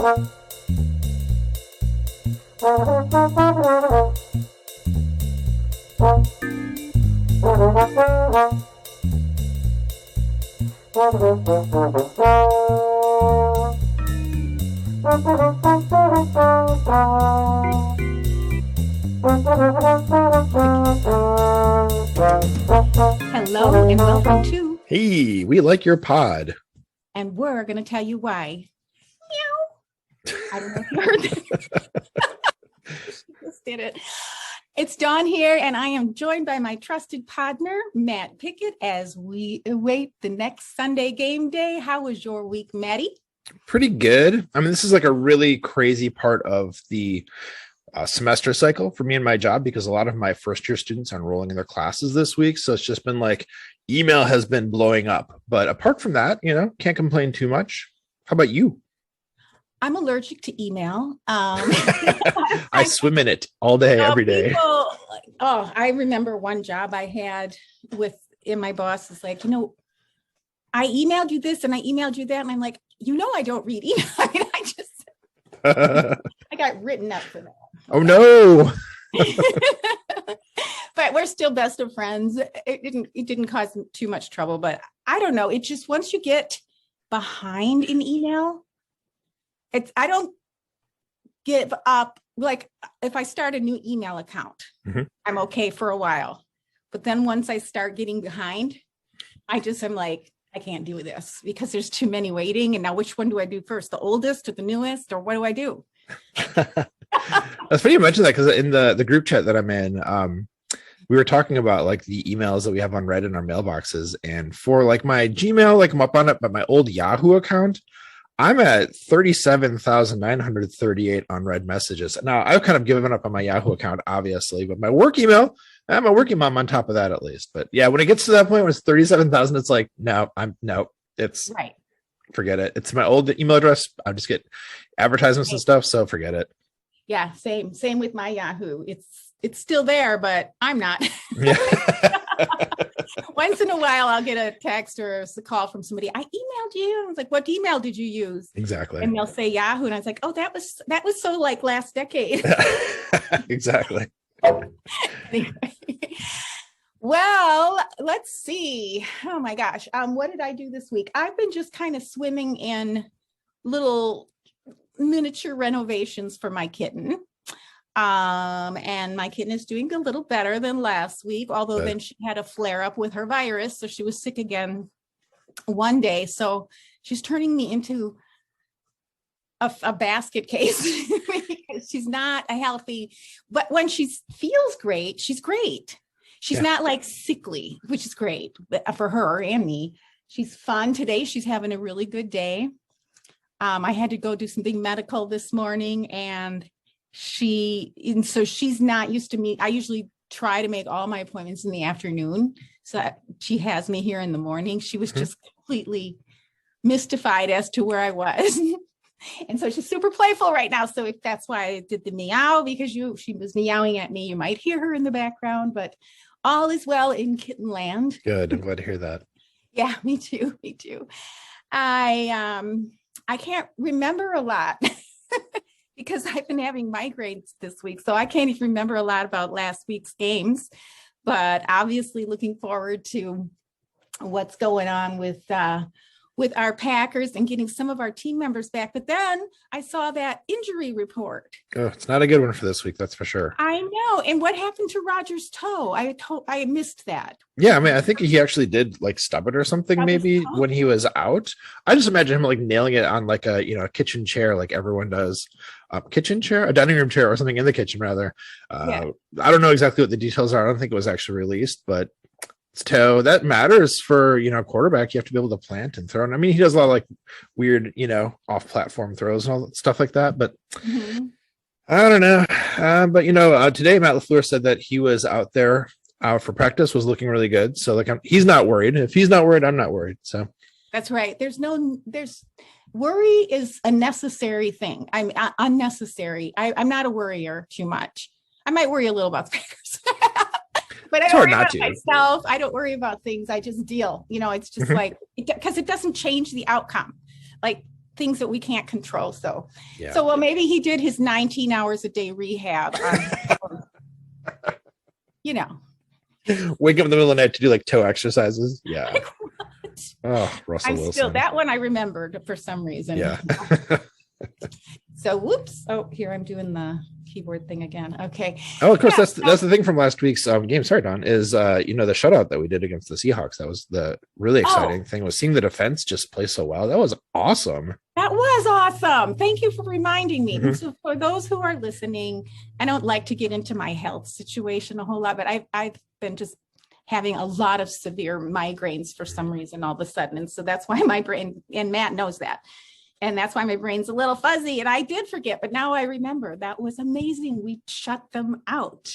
Hello and welcome to Hey, we like your pod. And we're going to tell you why. Meow. I don't know if you heard that. Just did it. It's Dawn here, and I am joined by my trusted partner, Matt Pickett, as we await the next Sunday game day. How was your week, Maddie? Pretty good. I mean, this is like a really crazy part of the semester cycle for me and my job because a lot of my first year students are enrolling in their classes this week. So it's just been like email has been blowing up. But apart from that, can't complain too much. How about you? I'm allergic to email. I swim in it all day, every day. I remember one job I had in my boss is like, I emailed you this and I emailed you that. And I'm like, I don't read email. I mean, I got written up for that. Oh, no. But we're still best of friends. It didn't cause too much trouble, but I don't know. It's just once you get behind in email, I don't give up. Like if I start a new email account, I'm okay for a while. But then once I start getting behind, I'm like, I can't do this because there's too many waiting. And now which one do I do first? The oldest or the newest, or what do I do? That's funny you mentioned that because in the group chat that I'm in, we were talking about like the emails that we have on read in our mailboxes. And for like my Gmail, like I'm up on it, but my old Yahoo account, I'm at 37,938 unread messages. Now I've kind of given up on my Yahoo account, obviously, but my work email, I'm a working mom on top of that at least. But yeah, when it gets to that point when it's 37,000, it's like, it's right. Forget it. It's my old email address. I just get advertisements and stuff. So forget it. Yeah. Same with my Yahoo. It's still there, but I'm not. Yeah. Once in a while, I'll get a text or a call from somebody. I emailed you. I was like, what email did you use? Exactly. And they'll say Yahoo. And I was like, oh, that was so like last decade. Exactly. Anyway. Well, let's see. Oh my gosh. What did I do this week? I've been just kind of swimming in little miniature renovations for my kitten. And my kitten is doing a little better than last week, although then she had a flare up with her virus. So she was sick again one day. So she's turning me into a basket case. She's not a healthy, but when she feels great, she's great. She's not like sickly, which is great for her and me. She's fun today. She's having a really good day. I had to go do something medical this morning and so she's not used to me. I usually try to make all my appointments in the afternoon. So she has me here in the morning. She was just completely mystified as to where I was. And so she's super playful right now. So if that's why I did the meow, because she was meowing at me, you might hear her in the background, but all is well in kitten land. Good. I'm glad to hear that. Yeah, me too. Me too. I can't remember a lot because I've been having migraines this week. So I can't even remember a lot about last week's games, but obviously looking forward to what's going on with our Packers and getting some of our team members back. But then I saw that injury report. Oh, it's not a good one for this week. That's for sure. I know. And what happened to Rodgers' toe? I missed that. Yeah. I mean, I think he actually did like stub it or something maybe when he was out. I just imagine him like nailing it on like a kitchen chair, like everyone does. Kitchen chair, a dining room chair or something in the kitchen rather. I don't know exactly what the details are. I don't think it was actually released, but toe that matters for quarterback. You have to be able to plant and throw. And I mean, he does a lot of like weird off-platform throws and all that stuff like that, but I don't know. But today Matt LaFleur said that he was out there for practice, was looking really good. So like he's not worried. If he's not worried, I'm not worried. So that's right. Worry is a necessary thing. I'm unnecessary. I'm not a worrier too much. I might worry a little about the Packers. But I don't worry about myself. I don't worry about things. I just deal. It's just like, because it doesn't change the outcome. Like things that we can't control. So, Yeah. so well, maybe he did his 19 hours a day rehab. You know, Wake up in the middle of the night to do like toe exercises. Yeah. like, Oh, Russell I'm Wilson. still, that one I remembered for some reason. Yeah. So whoops. Oh, here I'm doing the keyboard thing again. Okay. Oh, of course, Yeah, that's the thing from last week's game. Sorry, Don, is the shutout that we did against the Seahawks. That was the really exciting thing, was seeing the defense just play so well. That was awesome. That was awesome. Thank you for reminding me. Mhm. So for those who are listening, I don't like to get into my health situation a whole lot, but I've been just having a lot of severe migraines for some reason all of a sudden. And so that's why my brain, and Matt knows that. And that's why my brain's a little fuzzy. And I did forget, but now I remember. That was amazing. We shut them out.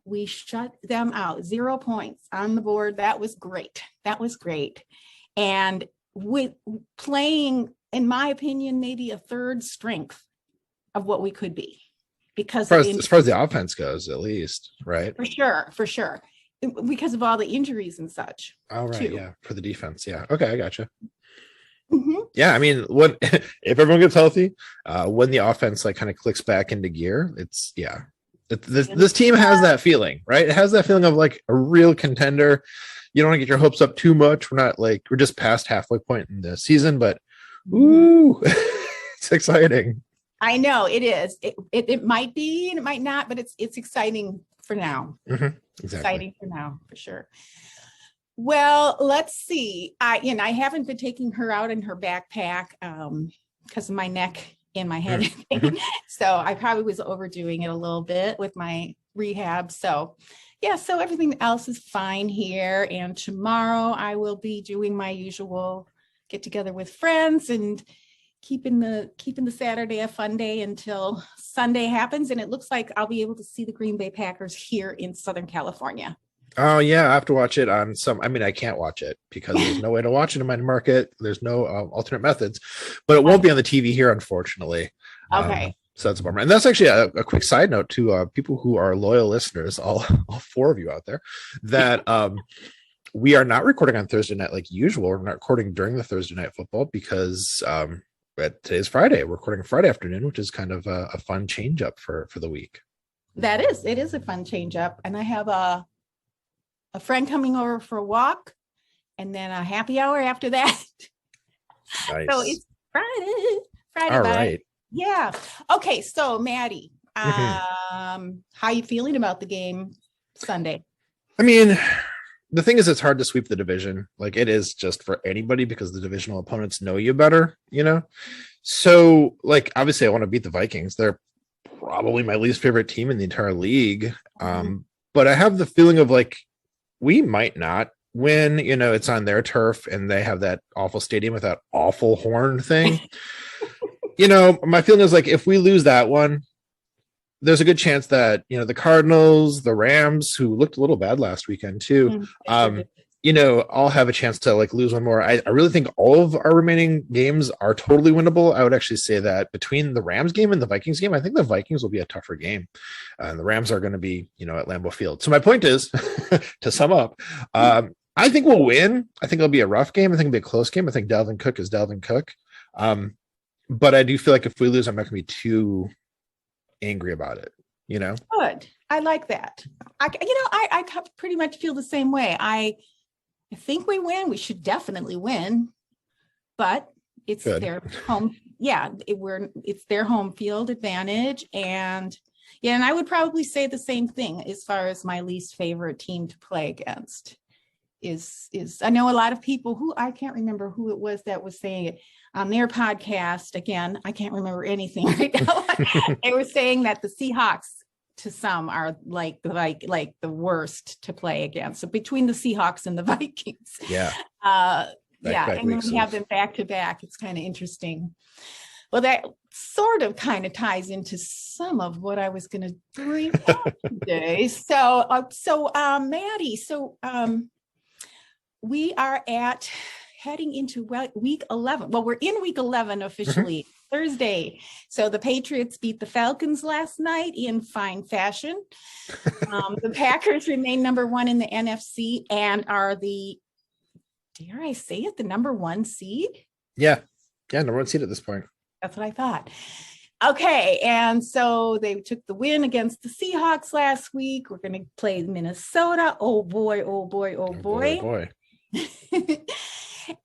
We shut them out. 0 points on the board. That was great. That was great. And with playing, in my opinion, maybe a third strength of what we could be. Because As far as the offense goes, at least, right? For sure. Because of all the injuries and such. Oh, right. too. Yeah. For the defense. Yeah. Okay. I gotcha. Mhm. Yeah. I mean, what if everyone gets healthy, when the offense like kind of clicks back into gear, it's this team has that feeling, right? It has that feeling of like a real contender. You don't want to get your hopes up too much. We're just past halfway point in the season, but ooh, it's exciting. I know it is. It might be and it might not, but it's exciting for now. Exactly. Exciting for now, for sure. Well, let's see. I haven't been taking her out in her backpack because of my neck and my head. So I probably was overdoing it a little bit with my rehab. So yeah, so everything else is fine here. And tomorrow I will be doing my usual get together with friends and keeping the Saturday a fun day until Sunday happens. And it looks like I'll be able to see the Green Bay Packers here in Southern California. Oh yeah, I have to watch it on I can't watch it because there's no way to watch it in my market. There's no alternate methods, but it won't be on the TV here, unfortunately. Okay. So that's a bummer. And that's actually a quick side note to people who are loyal listeners, all 4 of you out there, that we are not recording on Thursday night like usual. We're not recording during the Thursday night football because today's Friday. We're recording Friday afternoon, which is kind of a fun change up for the week. It is a fun change up. And I have a friend coming over for a walk and then a happy hour after that. Nice. So it's Friday. All right. Yeah. Okay. So Maddie, how you feeling about the game Sunday? I mean, the thing is, it's hard to sweep the division. Like it is just for anybody because the divisional opponents know you better, So like, obviously I want to beat the Vikings. They're probably my least favorite team in the entire league. But I have the feeling of like, we might not win, it's on their turf and they have that awful stadium with that awful horn thing. My feeling is like, if we lose that one, there's a good chance that, the Cardinals, the Rams, who looked a little bad last weekend too, I'll have a chance to like lose one more. I really think all of our remaining games are totally winnable. I would actually say that between the Rams game and the Vikings game, I think the Vikings will be a tougher game. And the Rams are going to be, at Lambeau Field. So my point is, to sum up, I think we'll win. I think it'll be a rough game. I think it'll be a close game. I think Dalvin Cook is Dalvin Cook. But I do feel like if we lose, I'm not going to be too angry about it, Good. I like that. I pretty much feel the same way. I think we win. We should definitely win, but it's their home. Yeah, it's their home field advantage. And I would probably say the same thing as far as my least favorite team to play against is I know a lot of people who I can't remember who it was that was saying it on their podcast. Again, I can't remember anything right now. They were saying that the Seahawks to some are like the worst to play against. So between the Seahawks and the Vikings. Yeah. And when we have them back to back, it's kind of interesting. Well, that sort of kind of ties into some of what I was going to bring up today. So Maddie, we are heading into week 11. Well, we're in week 11 officially Thursday. So the Patriots beat the Falcons last night in fine fashion. The Packers remain number 1 in the NFC and are the, dare I say it, the number 1 seed? Yeah. Yeah, number one seed at this point. That's what I thought. Okay, and so they took the win against the Seahawks last week. We're going to play Minnesota. Oh boy, oh boy, oh boy.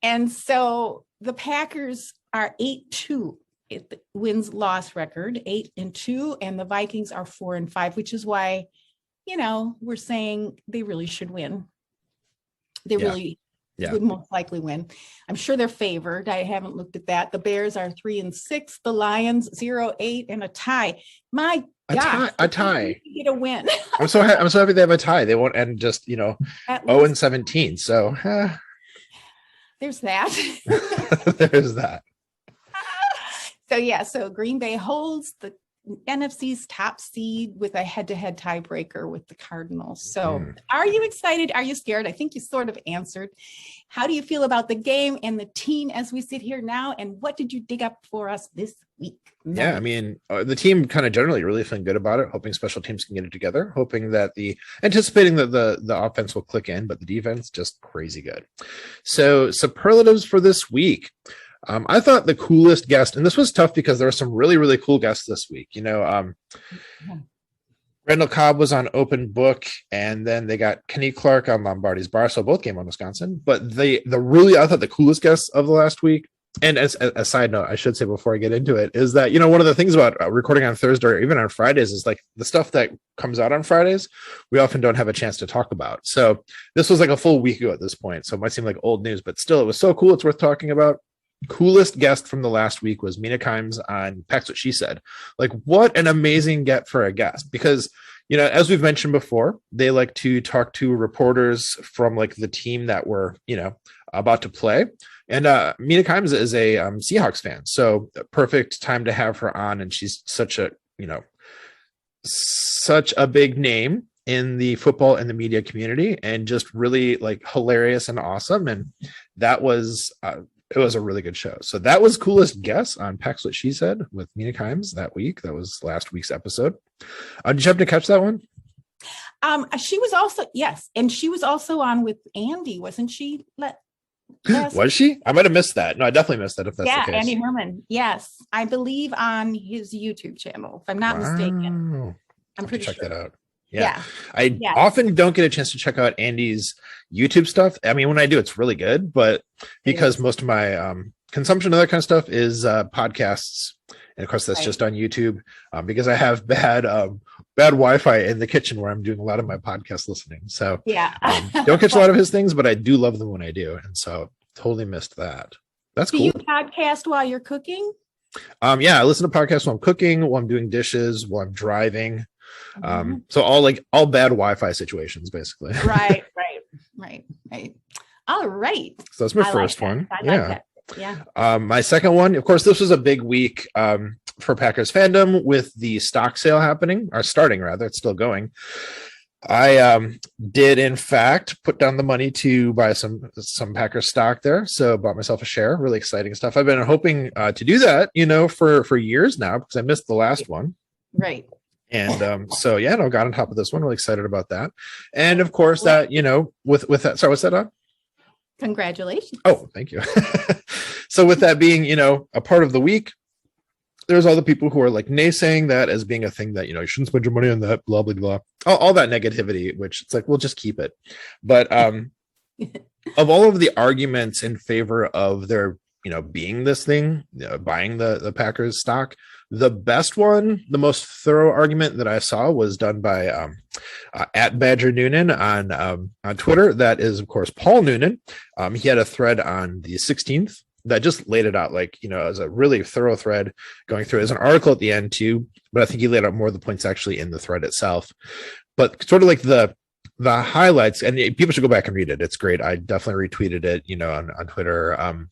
And so the Packers are 8-2. It wins loss record 8-2, and the Vikings are 4-5, which is why, we're saying they really should win. They really would most likely win. I'm sure they're favored. I haven't looked at that. The Bears are 3-6, the Lions 0-8, and a tie. My God, a tie. Get a win. I'm so happy they have a tie. They won't end just 0-17. So there's that. There's that. So Green Bay holds the NFC's top seed with a head-to-head tiebreaker with the Cardinals. So Are you excited? Are you scared? I think you sort of answered. How do you feel about the game and the team as we sit here now? And what did you dig up for us this week? Yeah, I mean, the team kind of generally really feeling good about it, hoping special teams can get it together, hoping that anticipating that the offense will click in, but the defense just crazy good. So superlatives for this week. I thought the coolest guest, and this was tough because there were some really, really cool guests this week. Randall Cobb was on Open Book, and then they got Kenny Clark on Lombardi's Bar, so both came on Wisconsin. But I thought the coolest guests of the last week, and as a side note, I should say before I get into it, is that, one of the things about recording on Thursday or even on Fridays is like the stuff that comes out on Fridays, we often don't have a chance to talk about. So this was like a full week ago at this point, so it might seem like old news, but still, it was so cool. It's worth talking about. Coolest guest from the last week was Mina Kimes on Pack's What She Said. Like, what an amazing get for a guest, because as we've mentioned before, they like to talk to reporters from like the team that we're about to play, and Mina Kimes is a Seahawks fan, so perfect time to have her on, and she's such a big name in the football and the media community, and just really like hilarious and awesome, and that was it was a really good show. So that was coolest guest on Pack's What She Said with Mina Kimes that week. That was last week's episode. Did you happen to catch that one? She was also, yes. And she was also on with Andy, wasn't she? Was she? I might have missed that. No, I definitely missed that if that's the case. Andy Herman. Yes. I believe on his YouTube channel, if I'm not mistaken. I'm pretty sure. Check that out. Yeah. I often don't get a chance to check out Andy's YouTube stuff. I mean, when I do, it's really good, but because most of my consumption of that kind of stuff is podcasts, and of course that's just on YouTube, because I have bad Wi-Fi in the kitchen where I'm doing a lot of my podcast listening. So don't catch a lot of his things, but I do love them when I do, and so totally missed that. That's cool. Do you podcast while you're cooking? I listen to podcasts while I'm cooking, while I'm doing dishes, while I'm driving. So all bad Wi-Fi situations, basically. Right. All right. So that's my first one. I like that. Yeah. My second one, of course, this was a big week for Packers fandom with the stock sale happening, or starting rather. It's still going. I did in fact put down the money to buy some Packers stock there, so bought myself a share. Really exciting stuff. I've been hoping to do that, for years now, because I missed the last one. Right. And got on top of this one. Really excited about that. And of course, that with that. Sorry, what's that on? Congratulations. Oh, thank you. So with that being a part of the week, there's all the people who are like naysaying that as being a thing that you shouldn't spend your money on that, blah blah blah, all that negativity, which it's like, we'll just keep it. But of all of the arguments in favor of their being this thing, buying the Packers stock, the best one, the most thorough argument that I saw was done by at Badger Noonan on Twitter. That is, of course, Paul Noonan. He had a thread on the 16th that just laid it out as a really thorough thread going through. As an article at the end too, but I think he laid out more of the points actually in the thread itself. But sort of like the highlights, and people should go back and read it. It's great. I definitely retweeted it, on Twitter.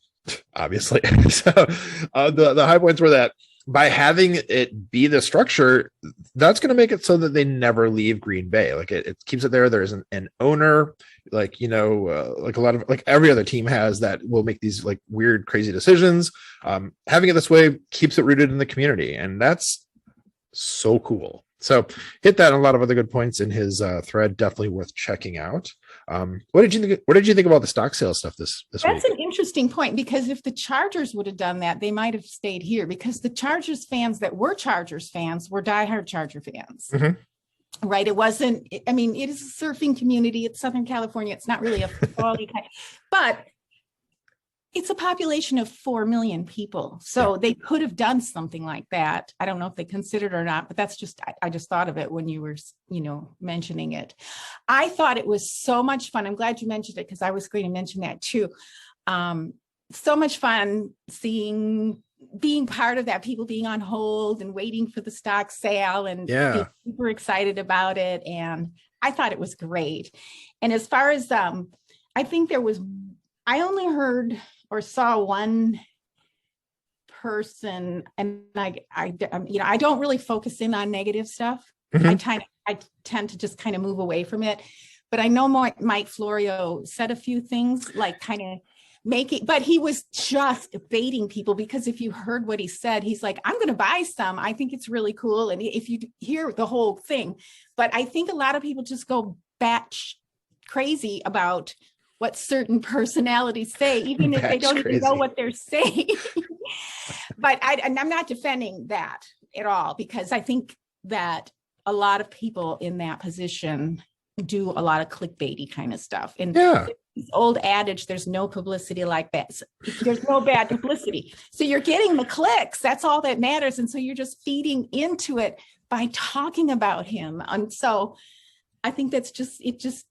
Obviously. So the high points were that by having it be the structure, that's going to make it so that they never leave Green Bay. Like it keeps it there. There's an owner, like a lot of like every other team has, that will make these like weird, crazy decisions. Having it this way keeps it rooted in the community. And that's so cool. So hit that and a lot of other good points in his thread. Definitely worth checking out. What did you think? What did you think about the stock sales stuff this week? That's an interesting point, because if the Chargers would have done that, they might have stayed here, because the Chargers fans that were Chargers fans were diehard Charger fans. Mm-hmm. Right. It wasn't, I mean, it is a surfing community. It's Southern California. It's not really a football kind, but it's a population of 4 million people. So they could have done something like that. I don't know if they considered it or not, but that's just, I just thought of it when you were, mentioning it. I thought it was so much fun. I'm glad you mentioned it, because I was going to mention that too. So much fun being part of that, people being on hold and waiting for the stock sale and being super excited about it. And I thought it was great. And as far as, I think I only heard or saw one person, and I don't really focus in on negative stuff. Mm-hmm. I tend to just kind of move away from it. But I know Mike Florio said a few things like kind of but he was just baiting people, because if you heard what he said, he's like, I'm going to buy some. I think it's really cool. And if you hear the whole thing, but I think a lot of people just go batch crazy about what certain personalities say, even if they don't even know what they're saying. But I'm not defending that at all, because I think that a lot of people in that position do a lot of clickbaity kind of stuff. And this old adage, there's no publicity like that. So there's no bad publicity. So you're getting the clicks. That's all that matters. And so you're just feeding into it by talking about him. And so I think it just